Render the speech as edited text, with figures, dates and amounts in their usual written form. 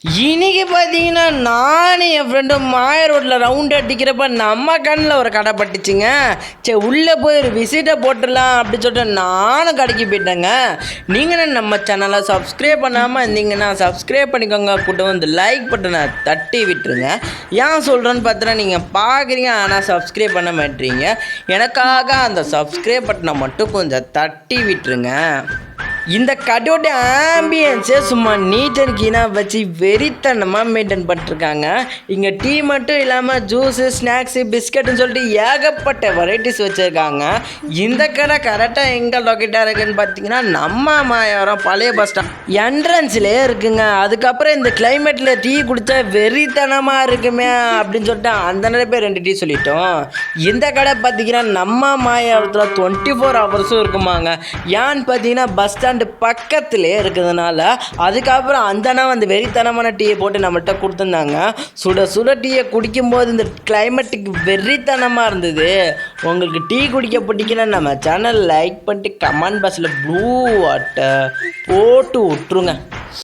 இன்னைக்கு பார்த்தீங்கன்னா நானும் என் ஃப்ரெண்டும் மாய ரோட்டில் ரவுண்ட் அடிக்கிறப்ப நம்ம கண்ணில் ஒரு கடை பட்டுச்சுங்க. சரி உள்ளே போய் ஒரு விசிட்டை போட்டுடலாம் அப்படின்னு சொல்லிட்டு நானும் கடைக்கு போயிட்டேங்க. நீங்களும் நம்ம சேனலை சப்ஸ்கிரைப் பண்ணாமல் இருந்தீங்கன்னா சப்ஸ்கிரைப் பண்ணிக்கோங்க. கூட வந்து லைக் பட்டனை தட்டி விட்டுருங்க. ஏன் சொல்கிறேன்னு பார்த்தீங்கன்னா நீங்கள் பார்க்குறீங்க ஆனால் சப்ஸ்கிரைப் பண்ண மாட்டீங்க. எனக்காக அந்த சப்ஸ்கிரைப் பட்டனை மட்டும் கொஞ்சம் தட்டி விட்டுருங்க. இந்த கடையோட ஆம்பியன்ஸே சும்மா நீட் அண்ட் கிளீனாக வச்சு வெறித்தனமாக மெயின்டைன் பண்ணிட்டுருக்காங்க. இங்கே டீ மட்டும் இல்லாமல் ஜூஸு, ஸ்நாக்ஸு, பிஸ்கட்டுன்னு சொல்லிட்டு ஏகப்பட்ட வெரைட்டிஸ் வச்சுருக்காங்க. இந்த கடை கரெக்டாக எங்கே லொக்கேட்டாக இருக்குதுன்னு பார்த்தீங்கன்னா நம்ம மாயாவரம் பழைய பஸ் ஸ்டாண்ட் என்ட்ரன்ஸ்லேயே இருக்குங்க. அதுக்கப்புறம் இந்த கிளைமேட்டில் டீ குடித்தா வெறித்தனமாக இருக்குமே அப்படின்னு சொல்லிட்டு அந்த நிறைய பேர் 2 டீ சொல்லிட்டோம். இந்த கடை பார்த்தீங்கன்னா நம்ம மாயாவரத்தில் 24 ஹவர்ஸும் இருக்குமாங்க. ஏன்னு பார்த்தீங்கன்னா பஸ் ஸ்டாண்ட் பக்கத்திலே இருக்கிறதுனால அதுக்கப்புறம் அந்த வெறித்தனமான டீயை போட்டு நம்மள்கிட்ட கொடுத்துருந்தாங்க. சுட சுட டீயை குடிக்கும்போது இந்த கிளைமேட்டுக்கு வெறித்தனமாக இருந்தது. உங்களுக்கு டீ குடிக்க பிடிக்குன்னா நம்ம சேனல் லைக் பண்ணிட்டு கமெண்ட் பாக்ஸில் ப்ளூ வாட்டர் போட்டு விட்ருங்க.